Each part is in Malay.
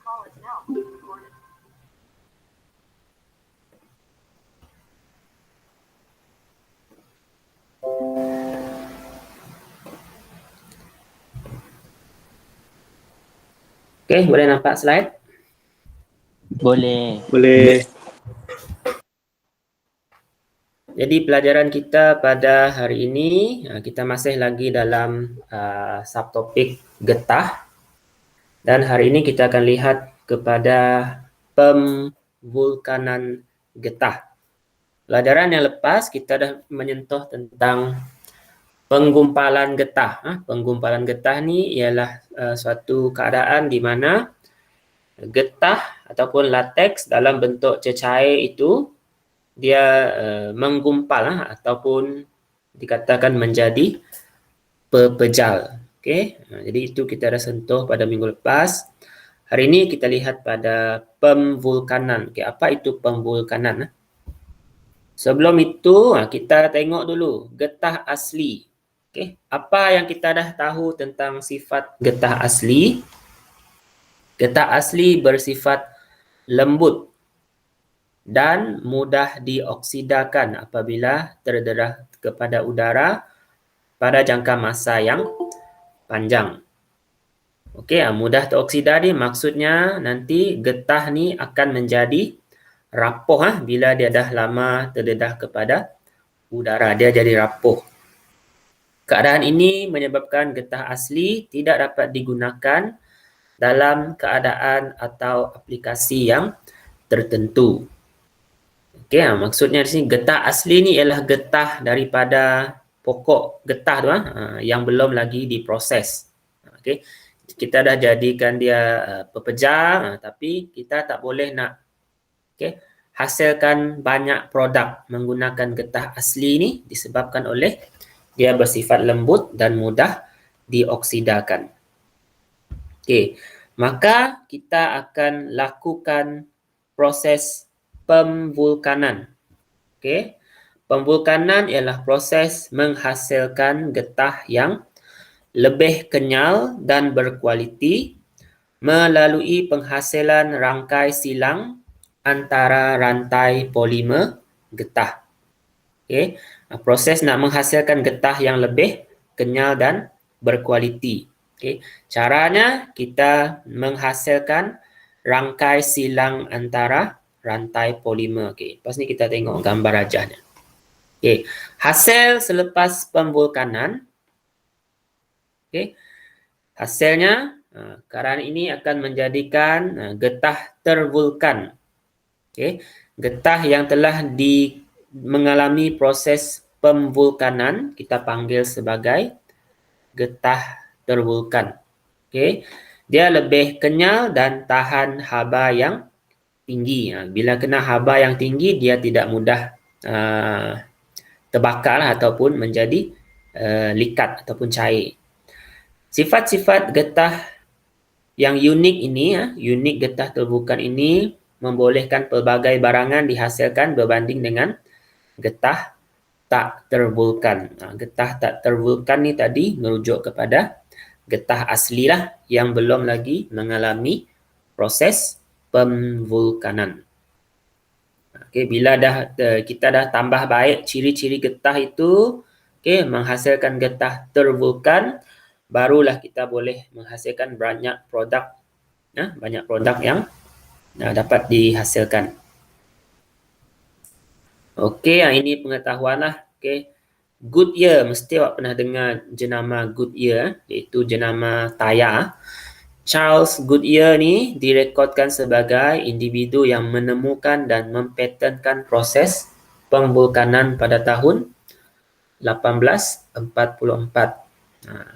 Okey, boleh nampak slide? Boleh. Boleh. Jadi pelajaran kita pada hari ini, kita masih lagi dalam subtopik getah. Dan hari ini kita akan lihat kepada pemvulkanan getah. Pelajaran yang lepas kita dah menyentuh tentang penggumpalan getah. Penggumpalan getah ni ialah suatu keadaan di mana getah ataupun lateks dalam bentuk cecair itu dia menggumpal ataupun dikatakan menjadi pepejal. Okey, jadi itu kita dah sentuh pada minggu lepas. Hari ini kita lihat pada pemvulkanan. Okey, apa itu pemvulkanan? Sebelum itu kita tengok dulu getah asli. Okey, apa yang kita dah tahu tentang sifat getah asli? Getah asli bersifat lembut dan mudah dioksidakan apabila terdedah kepada udara pada jangka masa yang panjang. Okey, mudah teroksida ni maksudnya nanti getah ni akan menjadi rapuh bila dia dah lama terdedah kepada udara, dia jadi rapuh. Keadaan ini menyebabkan getah asli tidak dapat digunakan dalam keadaan atau aplikasi yang tertentu. Okey, maksudnya di sini getah asli ni ialah getah daripada pokok getah tu yang belum lagi diproses. Okey. Kita dah jadikan dia pepejal tapi kita tak boleh nak hasilkan banyak produk menggunakan getah asli ni disebabkan oleh dia bersifat lembut dan mudah dioksidakan. Okey, maka kita akan lakukan proses pemvulkanan. Okey, pemvulkanan ialah proses menghasilkan getah yang lebih kenyal dan berkualiti melalui penghasilan rangkai silang antara rantai polimer getah. Okey, proses nak menghasilkan getah yang lebih kenyal dan berkualiti. Okey, caranya kita menghasilkan rangkai silang antara rantai polimer. Okey, lepas ni kita tengok gambar rajahnya. Okey, hasil selepas pemvulkanan. Okey, hasilnya keadaan ini akan menjadikan getah tervulkan. Okey, getah yang telah mengalami proses pemvulkanan kita panggil sebagai getah tervulkan. Okey, dia lebih kenyal dan tahan haba yang tinggi. Bila kena haba yang tinggi dia tidak mudah terbakar ataupun menjadi likat ataupun cair. Sifat-sifat getah yang unik ini, unik getah tervulkan ini membolehkan pelbagai barangan dihasilkan berbanding dengan getah tak tervulkan. Getah tak tervulkan ni tadi merujuk kepada getah asli lah yang belum lagi mengalami proses pemvulkanan. Okay, bila kita dah tambah baik ciri-ciri getah itu, menghasilkan getah tervulkan, barulah kita boleh menghasilkan banyak produk yang dapat dihasilkan. Okey, ini pengetahuan lah. Okey, Goodyear, mesti awak pernah dengar jenama Goodyear, iaitu jenama tayar. Charles Goodyear ni direkodkan sebagai individu yang menemukan dan mempatenkan proses pemvulkanan pada tahun 1844.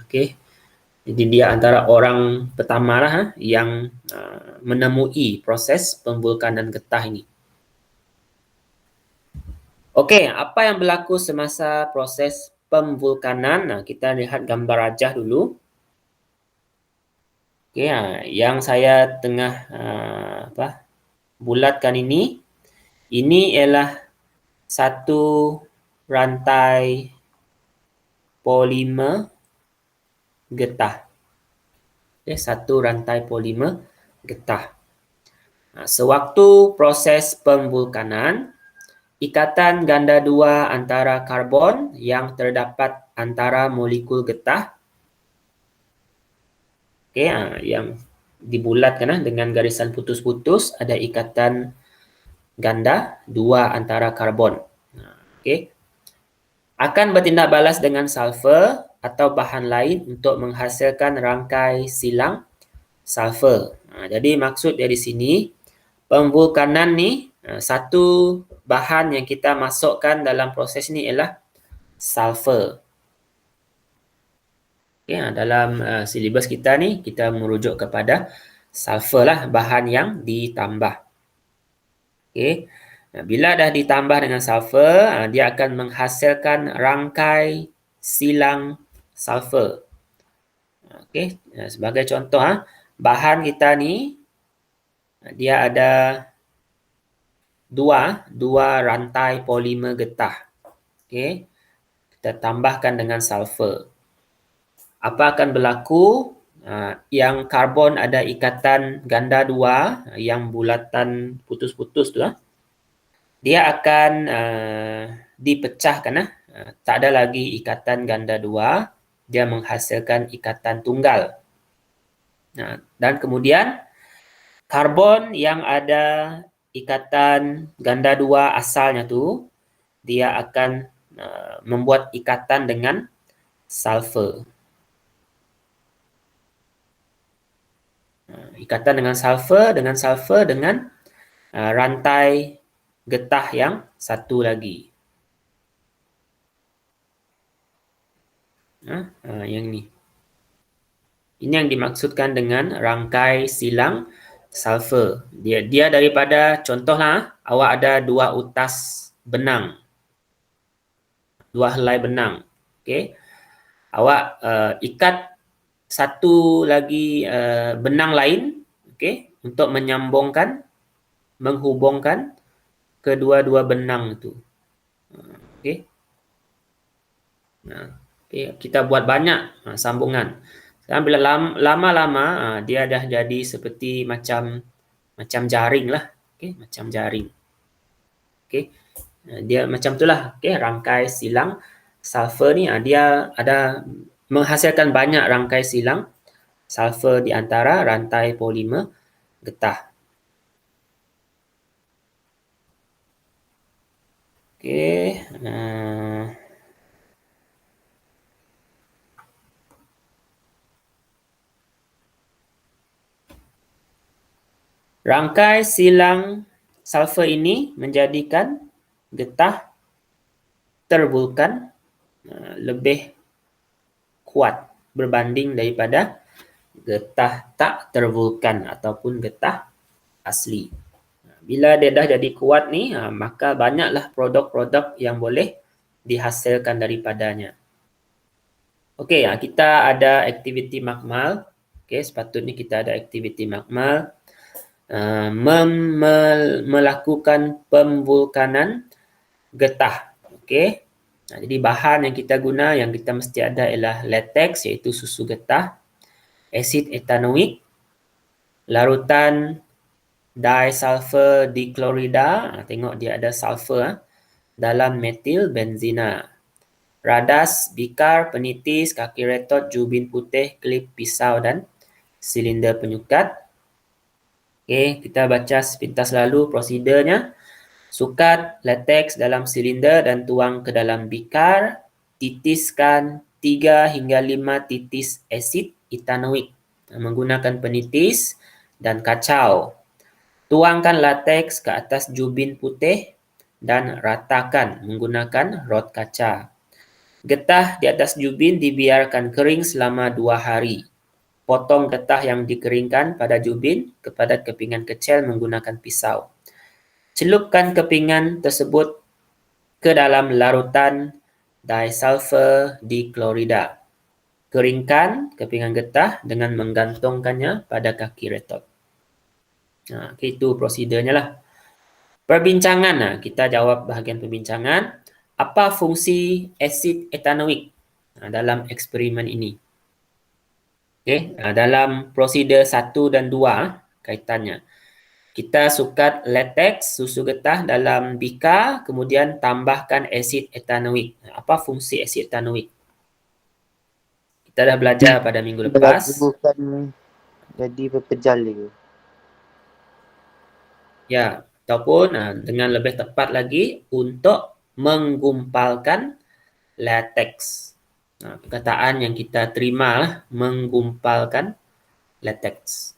Okey. Jadi dia antara orang pertama lah yang menemui proses pemvulkanan getah ini. Okey, apa yang berlaku semasa proses pemvulkanan? Kita lihat gambar rajah dulu. Okey, yang saya tengah bulatkan ini ialah satu rantai polimer getah. Satu rantai polimer getah. Sewaktu proses pemvulkanan, ikatan ganda dua antara karbon yang terdapat antara molekul getah, yang dibulatkan dengan garisan putus-putus, ada ikatan ganda dua antara karbon. Akan bertindak balas dengan sulfur atau bahan lain untuk menghasilkan rangkai silang sulfur. Jadi maksud dari sini, pemvulkanan ni, satu bahan yang kita masukkan dalam proses ni ialah sulfur. Dalam silibus kita ni, kita merujuk kepada sulfur lah bahan yang ditambah. Bila dah ditambah dengan sulfur, dia akan menghasilkan rangkai silang sulfur. Sebagai contoh, bahan kita ni dia ada dua rantai polimer getah. Kita tambahkan dengan sulfur. Apa akan berlaku? Yang karbon ada ikatan ganda dua, yang bulatan putus-putus tu, dia akan dipecahkan. Tak ada lagi ikatan ganda dua, dia menghasilkan ikatan tunggal. Dan kemudian karbon yang ada ikatan ganda dua asalnya tu, dia akan membuat ikatan dengan sulfur. Ikatan dengan sulfur dengan rantai getah yang satu lagi. Yang ni. Ini yang dimaksudkan dengan rangkai silang sulfur. Dia daripada, contohlah, awak ada dua utas benang. Dua helai benang. Awak ikat satu lagi benang lain, untuk menghubungkan kedua-dua benang itu. Kita buat banyak sambungan. Sekarang bila lama-lama dia dah jadi seperti macam jaring lah, macam jaring. Dia macam itulah, rangkai silang sulfur ni, dia ada menghasilkan banyak rangkai silang sulfur di antara rantai polimer getah. Rangkai silang sulfur ini menjadikan getah tervulkan lebih kuat berbanding daripada getah tak tervulkan ataupun getah asli. Bila dia dah jadi kuat ni, maka banyaklah produk-produk yang boleh dihasilkan daripadanya. Okey, kita ada aktiviti makmal. Sepatutnya kita ada aktiviti makmal. Melakukan pemvulkanan getah. Jadi bahan yang kita guna, yang kita mesti ada ialah latex, iaitu susu getah, asid etanoik, larutan disulfur diklorida, tengok dia ada sulfur dalam metil benzina, radas, bikar, penitis, kaki retot, jubin putih, klip, pisau dan silinder penyukat. Kita baca sepintas lalu prosedurnya. Sukat latex dalam silinder dan tuang ke dalam bikar. Titiskan 3 hingga 5 titis asid etanoik menggunakan penitis dan kacau. Tuangkan latex ke atas jubin putih dan ratakan menggunakan rod kaca. Getah di atas jubin dibiarkan kering selama 2 hari. Potong getah yang dikeringkan pada jubin kepada kepingan kecil menggunakan pisau. Celupkan kepingan tersebut ke dalam larutan disulfur diklorida. Keringkan kepingan getah dengan menggantungkannya pada kaki retot. Itu prosedurnya lah. Perbincangan, kita jawab bahagian perbincangan. Apa fungsi asid etanoik dalam eksperimen ini? Dalam prosedur 1 dan 2 kaitannya. kita sukat latex susu getah dalam bika, kemudian tambahkan asid etanoik. Apa fungsi asid etanoik? Kita dah belajar pada minggu lepas. Bukan jadi berpejal dia. Ya, ataupun dengan lebih tepat lagi untuk menggumpalkan latex. Perkataan yang kita terima lah, menggumpalkan latex.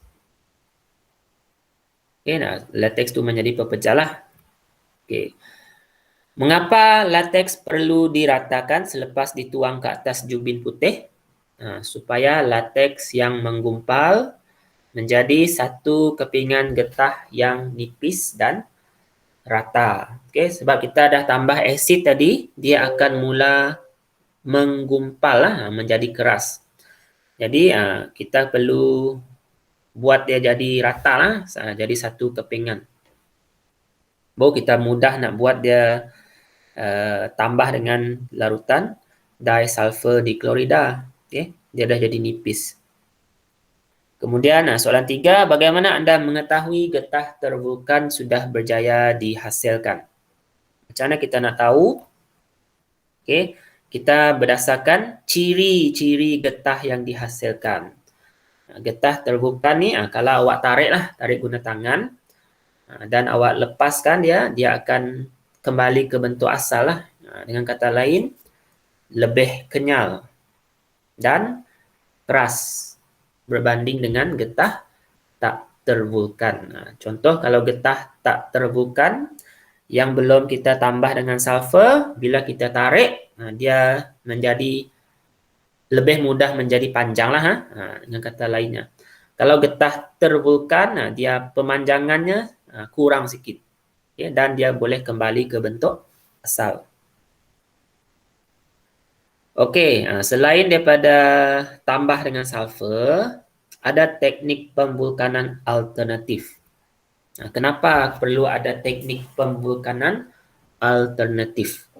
Okey, latex itu menjadi pepecah lah. Okey. Mengapa latex perlu diratakan selepas dituang ke atas jubin putih? Supaya latex yang menggumpal menjadi satu kepingan getah yang nipis dan rata. Okey, sebab kita dah tambah asid tadi, dia akan mula menggumpal lah, menjadi keras. Jadi kita perlu buat dia jadi rata lah, jadi satu kepingan. Baru kita mudah nak buat dia tambah dengan larutan disulfur diklorida. Okay? Dia dah jadi nipis. Kemudian soalan 3, bagaimana anda mengetahui getah tervulkan sudah berjaya dihasilkan? Macam mana kita nak tahu? Okay? Kita berdasarkan ciri-ciri getah yang dihasilkan. Getah tervulkan ni, kalau awak tarik guna tangan, dan awak lepaskan dia akan kembali ke bentuk asal lah. Dengan kata lain, lebih kenyal dan keras berbanding dengan getah tak tervulkan. Contoh kalau getah tak tervulkan yang belum kita tambah dengan sulfur, bila kita tarik, dia menjadi lebih mudah menjadi panjang lah. Dengan kata lainnya. Kalau getah tervulkan, dia pemanjangannya kurang sikit. Okay, dan dia boleh kembali ke bentuk asal. Okey, selain daripada tambah dengan sulfur, ada teknik pemvulkanan alternatif. Kenapa perlu ada teknik pemvulkanan alternatif?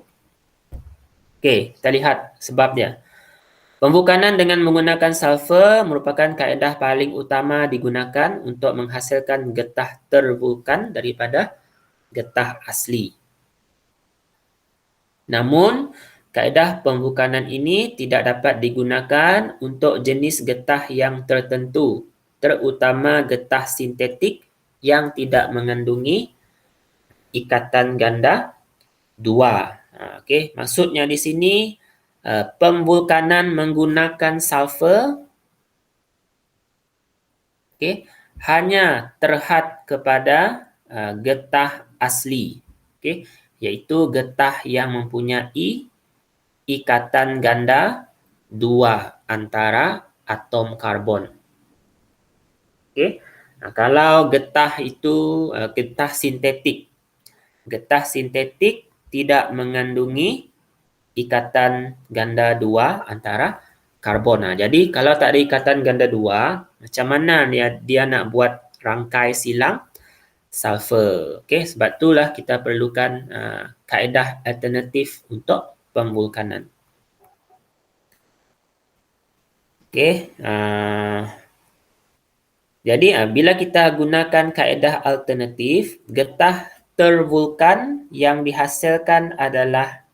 Okey, kita lihat sebab dia. Pemvulkanan dengan menggunakan sulfur merupakan kaedah paling utama digunakan untuk menghasilkan getah tervulkan daripada getah asli. Namun, kaedah pemvulkanan ini tidak dapat digunakan untuk jenis getah yang tertentu, terutama getah sintetik yang tidak mengandungi ikatan ganda 2. Okey, maksudnya di sini pemvulkanan menggunakan sulfur hanya terhad kepada getah asli, iaitu getah yang mempunyai ikatan ganda 2 antara atom karbon. Kalau getah itu getah sintetik. Getah sintetik tidak mengandungi ikatan ganda 2 antara karbon. Jadi kalau tak ada ikatan ganda 2, macam mana dia nak buat rangkai silang sulfur? Sebab itulah kita perlukan kaedah alternatif untuk pemvulkanan. Jadi bila kita gunakan kaedah alternatif, getah tervulkan yang dihasilkan adalah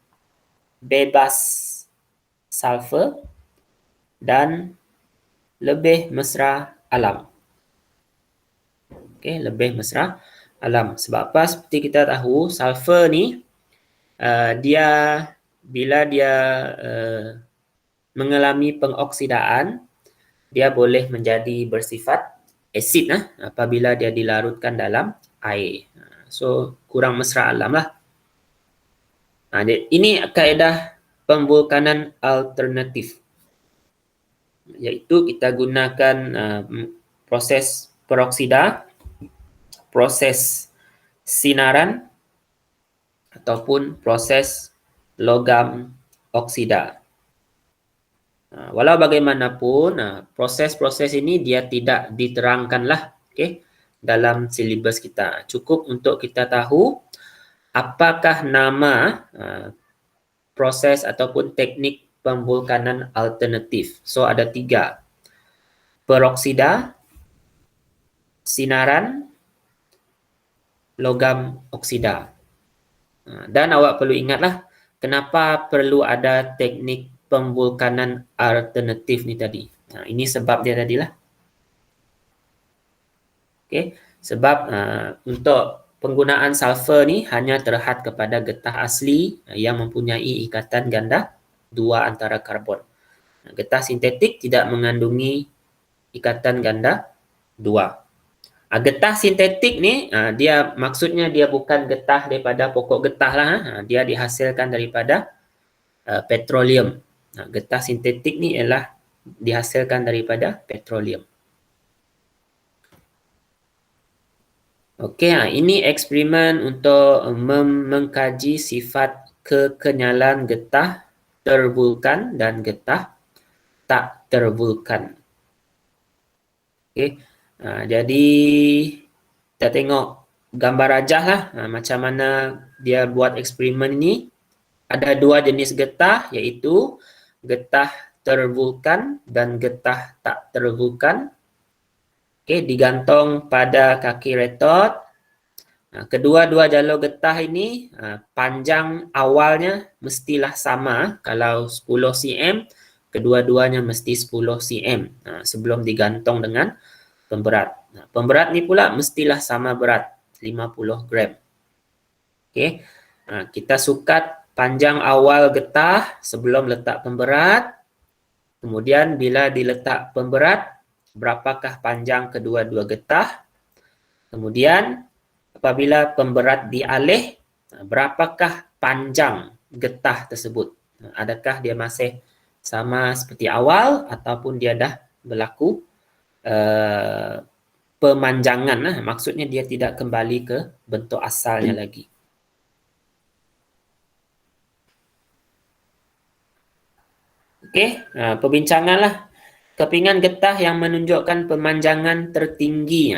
bebas sulfur dan lebih mesra alam. Lebih mesra alam. Sebab apa? Seperti kita tahu, sulfur ni dia bila dia mengalami pengoksidaan, dia boleh menjadi bersifat asid apabila dia dilarutkan dalam air. So kurang mesra alam lah. Ini kaedah pemvulkanan alternatif, iaitu kita gunakan proses peroksida, proses sinaran ataupun proses logam oksida. Walau bagaimanapun, proses-proses ini dia tidak diterangkanlah dalam silibus kita. Cukup untuk kita tahu apakah nama proses ataupun teknik pemvulkanan alternatif. So ada 3. Peroksida, sinaran, logam oksida. Dan awak perlu ingatlah kenapa perlu ada teknik pemvulkanan alternatif ni tadi. Ini sebab dia tadilah. Okey, sebab untuk penggunaan sulfur ni hanya terhad kepada getah asli yang mempunyai ikatan ganda dua antara karbon. Getah sintetik tidak mengandungi ikatan ganda dua. Getah sintetik ni dia maksudnya dia bukan getah daripada pokok getah lah. Dia dihasilkan daripada petroleum. Getah sintetik ni ialah dihasilkan daripada petroleum. Okey, ini eksperimen untuk mengkaji sifat kekenyalan getah tervulkan dan getah tak tervulkan. Okey. Jadi kita tengok gambar rajah lah macam mana dia buat eksperimen ni. Ada dua jenis getah iaitu getah tervulkan dan getah tak tervulkan. Okey, digantung pada kaki retort. Kedua-dua jalur getah ini panjang awalnya mestilah sama. Kalau 10 cm, kedua-duanya mesti 10 cm sebelum digantung dengan pemberat. Pemberat ni pula mestilah sama berat, 50 gram. Okey. Kita sukat panjang awal getah sebelum letak pemberat. Kemudian bila diletak pemberat, berapakah panjang kedua-dua getah? Kemudian apabila pemberat dialih, berapakah panjang getah tersebut? Adakah dia masih sama seperti awal ataupun dia dah berlaku pemanjangan? Maksudnya dia tidak kembali ke bentuk asalnya lagi. Okey, perbincanganlah kepingan getah yang menunjukkan pemanjangan tertinggi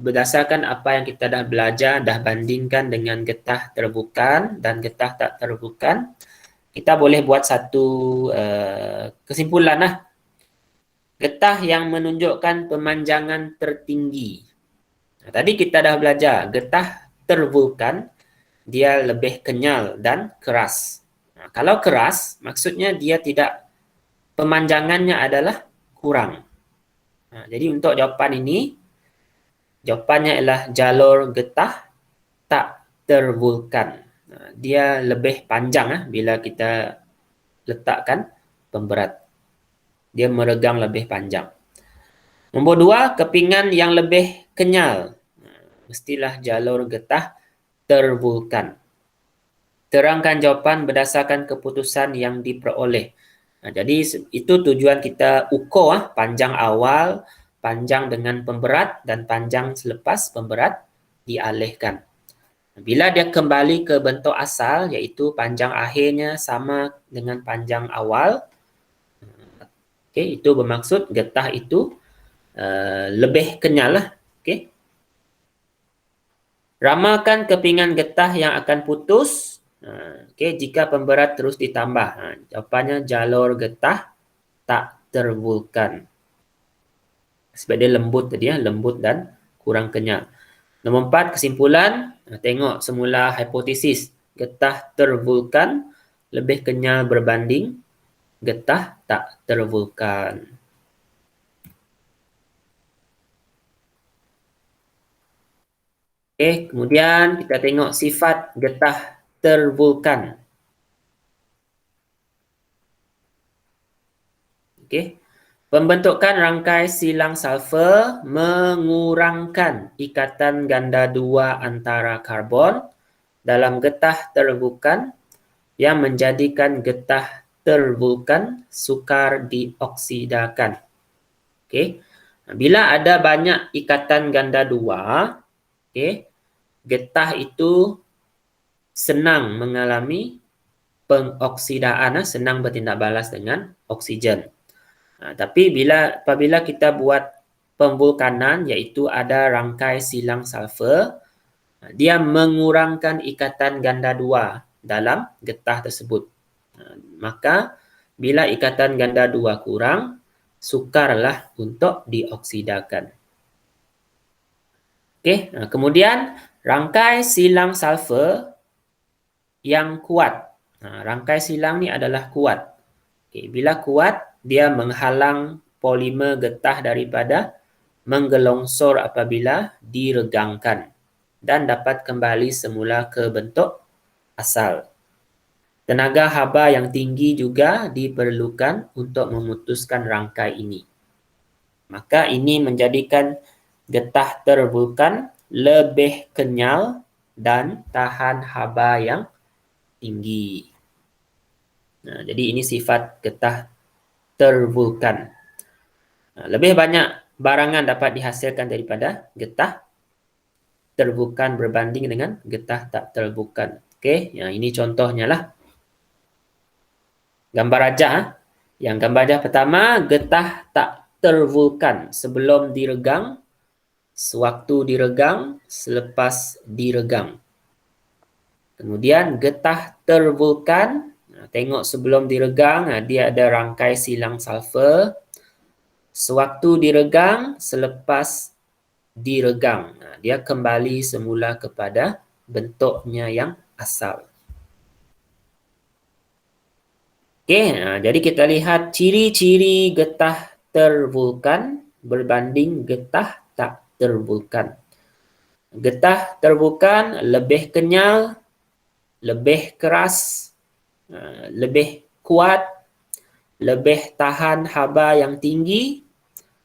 berdasarkan apa yang kita dah belajar, dah bandingkan dengan getah terbukan dan getah tak terbukan. Kita boleh buat satu kesimpulan lah. Getah yang menunjukkan pemanjangan tertinggi. Tadi kita dah belajar getah tervulkan dia lebih kenyal dan keras. Kalau keras maksudnya dia tidak, pemanjangannya adalah kurang. Jadi untuk jawapan ini, jawapannya ialah jalur getah tak tervulkan. Dia lebih panjang bila kita letakkan pemberat. Dia meregang lebih panjang. Nombor dua, kepingan yang lebih kenyal. Mestilah jalur getah tervulkan. Terangkan jawapan berdasarkan keputusan yang diperoleh. Jadi itu tujuan kita ukur panjang awal, panjang dengan pemberat dan panjang selepas pemberat dialihkan. Bila dia kembali ke bentuk asal iaitu panjang akhirnya sama dengan panjang awal, okay, itu bermaksud getah itu lebih kenyal lah. Okay. Ramalkan kepingan getah yang akan putus. Okay, jika pemberat terus ditambah. Jawapannya jalur getah tak tervulkan. Sebab dia lembut tadi, lembut dan kurang kenyal. Nombor 4, kesimpulan. Tengok semula hipotesis. Getah tervulkan lebih kenyal berbanding getah tak tervulkan. Okay, kemudian kita tengok sifat getah tervulkan. Okey. Pembentukan rangkai silang sulfur mengurangkan ikatan ganda dua antara karbon dalam getah tervulkan yang menjadikan getah tervulkan sukar dioksidakan. Okey. Bila ada banyak ikatan ganda dua, okey, getah itu senang mengalami pengoksidaan, senang bertindak balas dengan oksigen. Tapi apabila kita buat pemvulkanan iaitu ada rangkai silang sulfur, dia mengurangkan ikatan ganda dua dalam getah tersebut. Maka bila ikatan ganda dua kurang, sukarlah untuk dioksidakan. Okey, kemudian Rangkai silang sulfur yang kuat. Rangkai silang ni adalah kuat. Okay, bila kuat, dia menghalang polimer getah daripada menggelongsor apabila diregangkan dan dapat kembali semula ke bentuk asal. Tenaga haba yang tinggi juga diperlukan untuk memutuskan rangkai ini. Maka ini menjadikan getah tervulkan lebih kenyal dan tahan haba yang tinggi. Jadi ini sifat getah tervulkan. Lebih banyak barangan dapat dihasilkan daripada getah tervulkan berbanding dengan getah tak tervulkan. Okey, ini contohnya lah. Gambar rajah. Yang gambar rajah pertama, getah tak tervulkan sebelum diregang, sewaktu diregang, selepas diregang. Kemudian getah tervulkan, tengok sebelum diregang, dia ada rangkai silang sulfur. Sewaktu diregang, selepas diregang, dia kembali semula kepada bentuknya yang asal. Okey, jadi kita lihat ciri-ciri getah tervulkan berbanding getah tak tervulkan. Getah tervulkan lebih kenyal, lebih keras, lebih kuat, lebih tahan haba yang tinggi,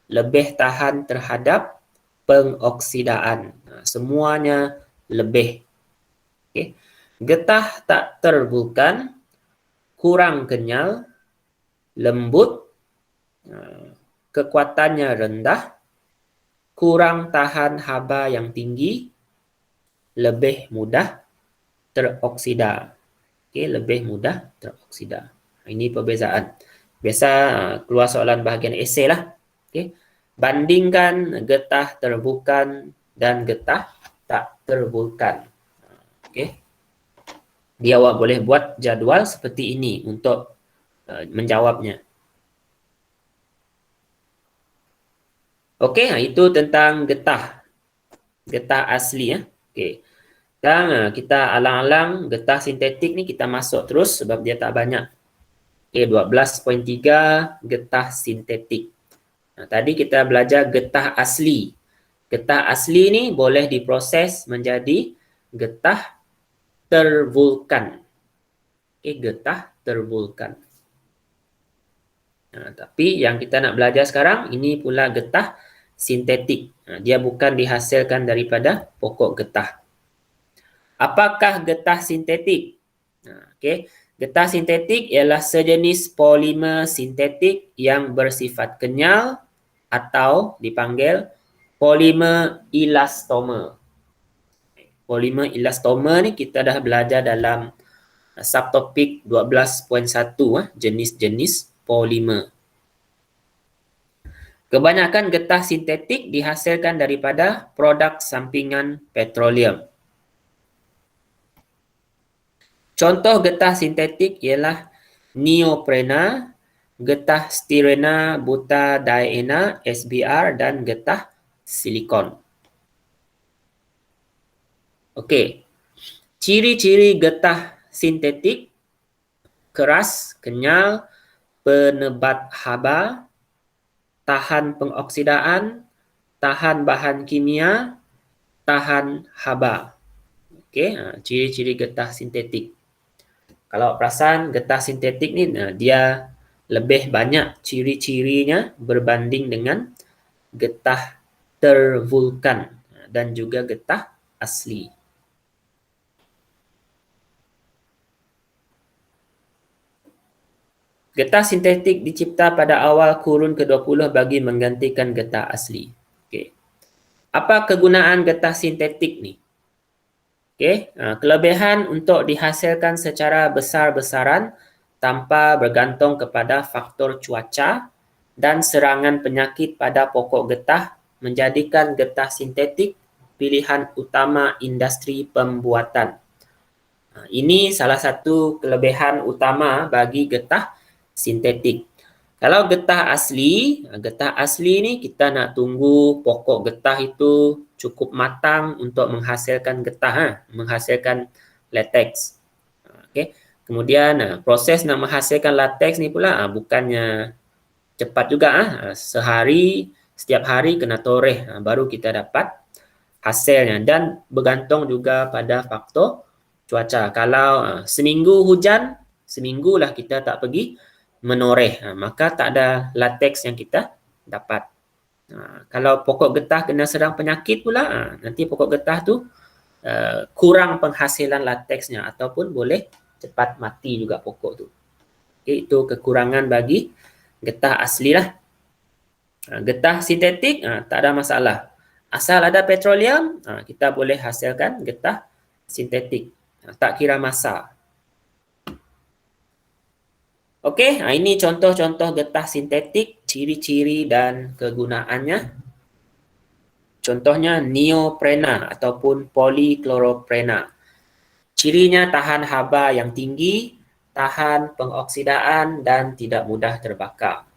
lebih tahan terhadap pengoksidaan. Semuanya lebih. Okay. Getah tak tervulkan kurang kenyal, lembut, kekuatannya rendah, kurang tahan haba yang tinggi, lebih mudah teroksida. Okay, lebih mudah teroksida. Ini perbezaan. Biasa keluar soalan bahagian esei lah. Okay. Bandingkan getah tervulkan dan getah tak tervulkan. Okay. Dia awak boleh buat jadual seperti ini untuk menjawabnya. Okey, itu tentang getah. Getah asli ya. Okey. Dan kita alang-alang getah sintetik ni kita masuk terus sebab dia tak banyak. Okey, 12.3 getah sintetik. Tadi kita belajar getah asli. Getah asli ni boleh diproses menjadi getah tervulkan. Okey, getah tervulkan. Tapi yang kita nak belajar sekarang ini pula getah sintetik. Dia bukan dihasilkan daripada pokok getah. Apakah getah sintetik? Okey, getah sintetik ialah sejenis polimer sintetik yang bersifat kenyal atau dipanggil polimer elastomer. Polimer elastomer ni kita dah belajar dalam subtopik 12.1 jenis-jenis polimer. Kebanyakan getah sintetik dihasilkan daripada produk sampingan petroleum. Contoh getah sintetik ialah neoprena, getah styrena butadiena SBR dan getah silikon. Okey. Ciri-ciri getah sintetik: keras, kenyal, penebat haba, tahan pengoksidaan, tahan bahan kimia, tahan haba. Okey, ciri-ciri getah sintetik. Kalau perasan getah sintetik ni dia lebih banyak ciri-cirinya berbanding dengan getah tervulkan dan juga getah asli. Getah sintetik dicipta pada awal kurun ke-20 bagi menggantikan getah asli. Okey. Apa kegunaan getah sintetik ni? Okey, kelebihan untuk dihasilkan secara besar-besaran tanpa bergantung kepada faktor cuaca dan serangan penyakit pada pokok getah menjadikan getah sintetik pilihan utama industri pembuatan. Ini salah satu kelebihan utama bagi getah sintetik. Kalau getah asli ni kita nak tunggu pokok getah itu cukup matang untuk menghasilkan getah, menghasilkan latex. Okey. Kemudian proses nak menghasilkan latex ni pula bukannya cepat juga. Setiap hari kena toreh baru kita dapat hasilnya, dan bergantung juga pada faktor cuaca. Kalau seminggu hujan, seminggulah kita tak pergi menoreh, maka tak ada latex yang kita dapat. Kalau pokok getah kena serang penyakit pula, nanti pokok getah tu kurang penghasilan latexnya ataupun boleh cepat mati juga pokok tu. Okay, itu kekurangan bagi getah asli lah. Getah sintetik tak ada masalah. Asal ada petroleum, kita boleh hasilkan getah sintetik. Tak kira masa. Okey, ini contoh-contoh getah sintetik, ciri-ciri dan kegunaannya. Contohnya neoprena ataupun polikloroprenat. Cirinya tahan haba yang tinggi, tahan pengoksidaan dan tidak mudah terbakar.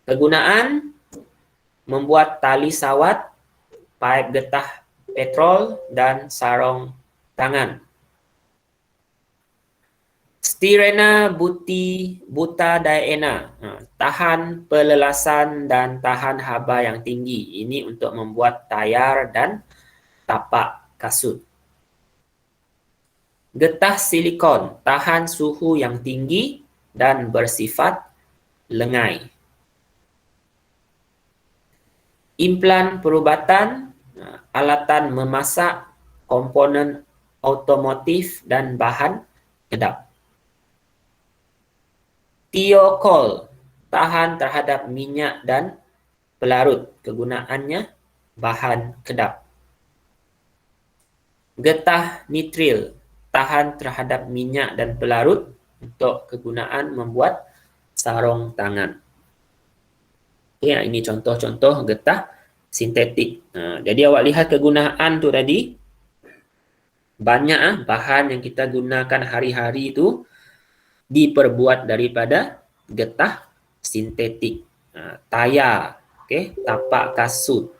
Kegunaan membuat tali sawat, paip getah petrol dan sarung tangan. Styrena butadiena, tahan pelelasan dan tahan haba yang tinggi. Ini untuk membuat tayar dan tapak kasut. Getah silikon, tahan suhu yang tinggi dan bersifat lengai. Implan perubatan, alatan memasak, komponen otomotif dan bahan kedap. Thiokol, tahan terhadap minyak dan pelarut. Kegunaannya bahan kedap. Getah nitril, tahan terhadap minyak dan pelarut untuk kegunaan membuat sarung tangan. Okay, ini contoh-contoh getah sintetik. Jadi awak lihat kegunaan tu tadi, banyak bahan yang kita gunakan hari-hari itu diperbuat daripada getah sintetik. Tayar, tapak kasut,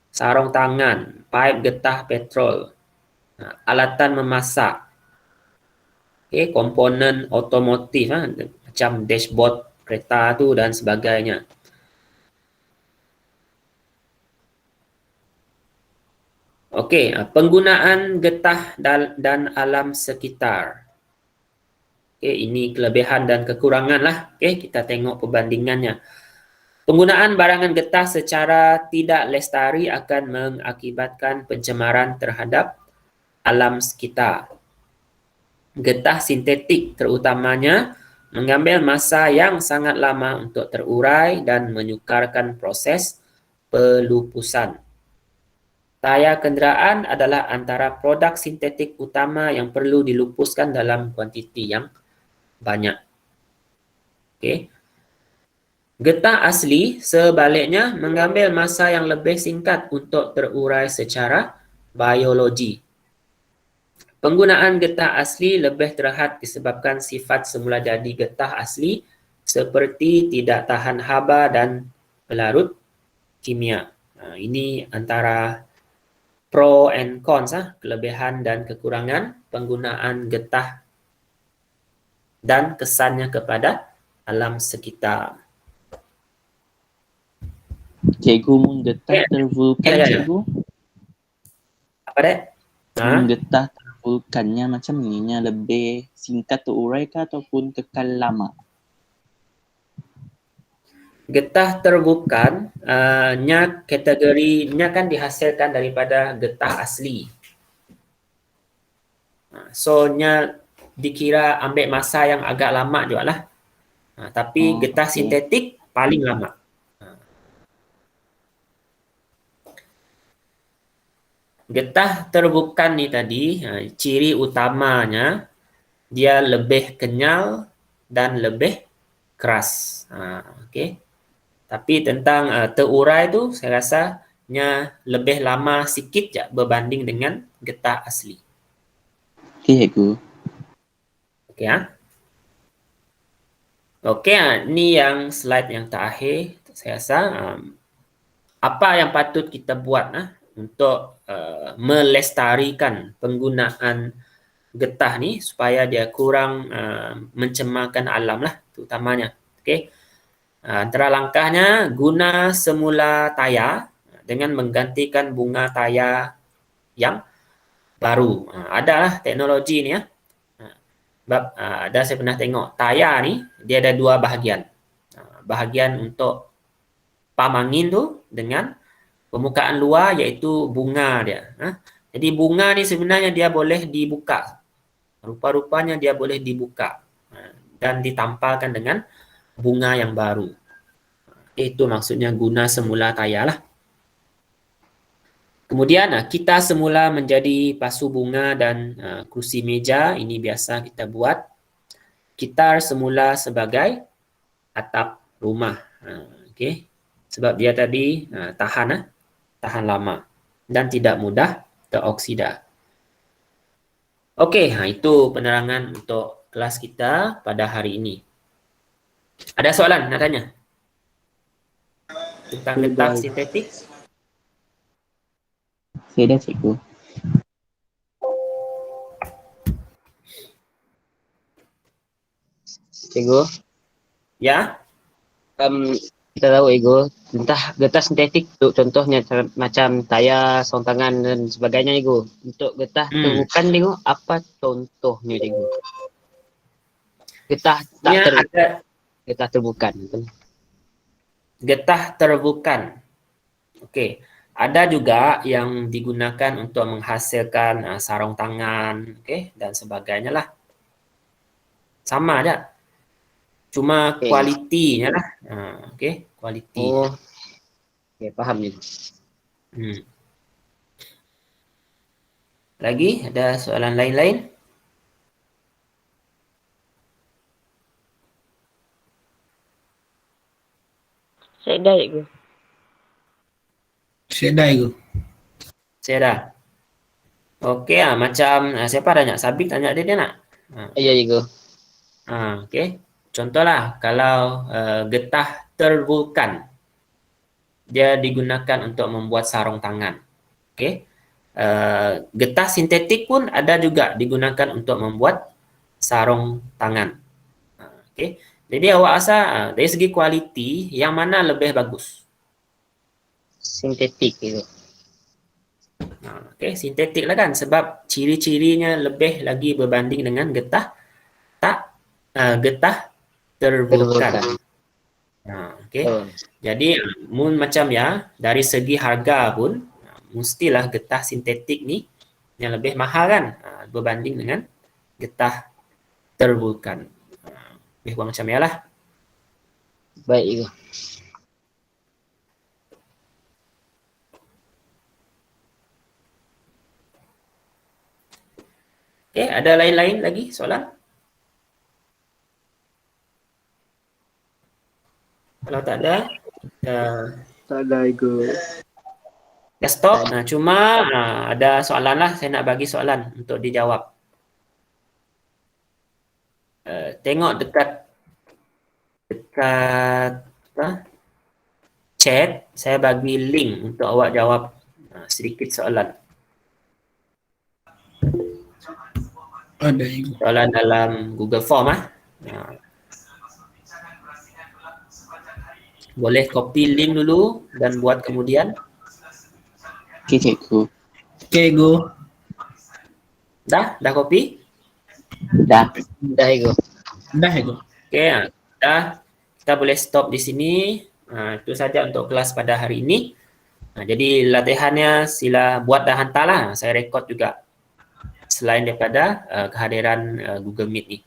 sarung tangan, paip getah petrol, alatan memasak, komponen otomotif macam dashboard kereta tu dan sebagainya. Okey, penggunaan getah dan alam sekitar. Okey, ini kelebihan dan kekurangan lah. Okey, kita tengok perbandingannya. Penggunaan barangan getah secara tidak lestari akan mengakibatkan pencemaran terhadap alam sekitar. Getah sintetik terutamanya mengambil masa yang sangat lama untuk terurai dan menyukarkan proses pelupusan. Tayar kenderaan adalah antara produk sintetik utama yang perlu dilupuskan dalam kuantiti yang banyak. Okey. Getah asli sebaliknya mengambil masa yang lebih singkat untuk terurai secara biologi. Penggunaan getah asli lebih terhad disebabkan sifat semula jadi getah asli seperti tidak tahan haba dan pelarut kimia. Ini antara pro and cons, kelebihan dan kekurangan penggunaan getah dan kesannya kepada alam sekitar. Cikgu, getah tervulkan, cikgu. Apa dek? Getah tervulkannya macam ininya, lebih singkat terurai kah ataupun kekal lama? Getah tervulkan kategorinya kan dihasilkan daripada getah asli. So nya dikira ambil masa yang agak lama juga lah. Tapi getah sintetik paling lama. Getah terbukan ni tadi, ciri utamanya dia lebih kenyal dan lebih keras. Okey. Tapi tentang terurai tu saya rasanya lebih lama sikit je berbanding dengan getah asli. Okey, cikgu. Okey . Okey, ni yang slide yang terakhir saya rasa. Apa yang patut kita buat untuk melestarikan penggunaan getah ni supaya dia kurang mencemarkan alam lah terutamanya. Okey. Antara langkahnya guna semula tayar dengan menggantikan bunga tayar yang baru. Adalah teknologi ni ya. Sebab ada saya pernah tengok tayar ni dia ada dua bahagian. Bahagian untuk pam angin tu dengan permukaan luar iaitu bunga dia. Jadi bunga ni sebenarnya dia boleh dibuka. Rupa-rupanya dia boleh dibuka dan ditampalkan dengan bunga yang baru. Itu maksudnya guna semula tayar lah. Kemudian kita semula menjadi pasu bunga dan kursi meja. Ini biasa kita buat. Gitar semula sebagai atap rumah. Okey. Sebab dia tadi tahan lama dan tidak mudah teroksida. Okey, itu penerangan untuk kelas kita pada hari ini. Ada soalan nak tanya? Tentang getah sintetik? Saya dah cikgu. Cikgu, Ya? kita tahu Ego, getah sintetik untuk contohnya macam tayar, sarung tangan dan sebagainya Ego. Untuk getah terbukan Ego, apa contohnya Ego? Getah getah terbukan. Getah terbukan. Okey. Ada juga yang digunakan untuk menghasilkan sarung tangan, okey, dan sebagainya lah. Sama aja. Cuma kualitinya lah. Okey, kualiti. Oh. Okey, faham ni. Lagi ada soalan lain-lain? Saya dah Ego. Saya dah. Okey, macam siapa tanya? Sabik tanya dia nak? Ya Ego. Okey. Contohlah kalau getah tervulkan dia digunakan untuk membuat sarung tangan. Okey. Getah sintetik pun ada juga digunakan untuk membuat sarung tangan. Okey. Jadi awak rasa dari segi kualiti yang mana lebih bagus? Sintetik Ego. Okey, sintetik lah kan sebab ciri-cirinya lebih lagi berbanding dengan getah tervulkan. Okey. Jadi macam ya dari segi harga pun mestilah getah sintetik ni yang lebih mahal kan berbanding dengan getah tervulkan. Lebih kurang macam ya lah. Baik Ego. Okey, ada lain-lain lagi soalan? Kalau tak ada, Tak ada Ego. dah stop. Cuma ada soalan lah, saya nak bagi soalan untuk dijawab. Tengok dekat chat, saya bagi link untuk awak jawab sedikit soalan. Ada soalan dalam Google Form boleh copy link dulu dan buat kemudian. Okey cikgu. Okey Ego. Dah copy? Dah. Dah Ego. Okey, dah. Kita boleh stop di sini. Itu saja untuk kelas pada hari ini. Jadi latihannya sila buat dan hantarlah. Saya rekod juga selain daripada kehadiran Google Meet ni.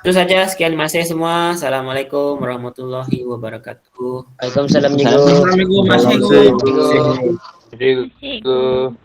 Itu saja, sekian, terima kasih semua. Assalamualaikum warahmatullahi wabarakatuh. Waalaikumsalam Ego. Assalamualaikum. Ego. Ego.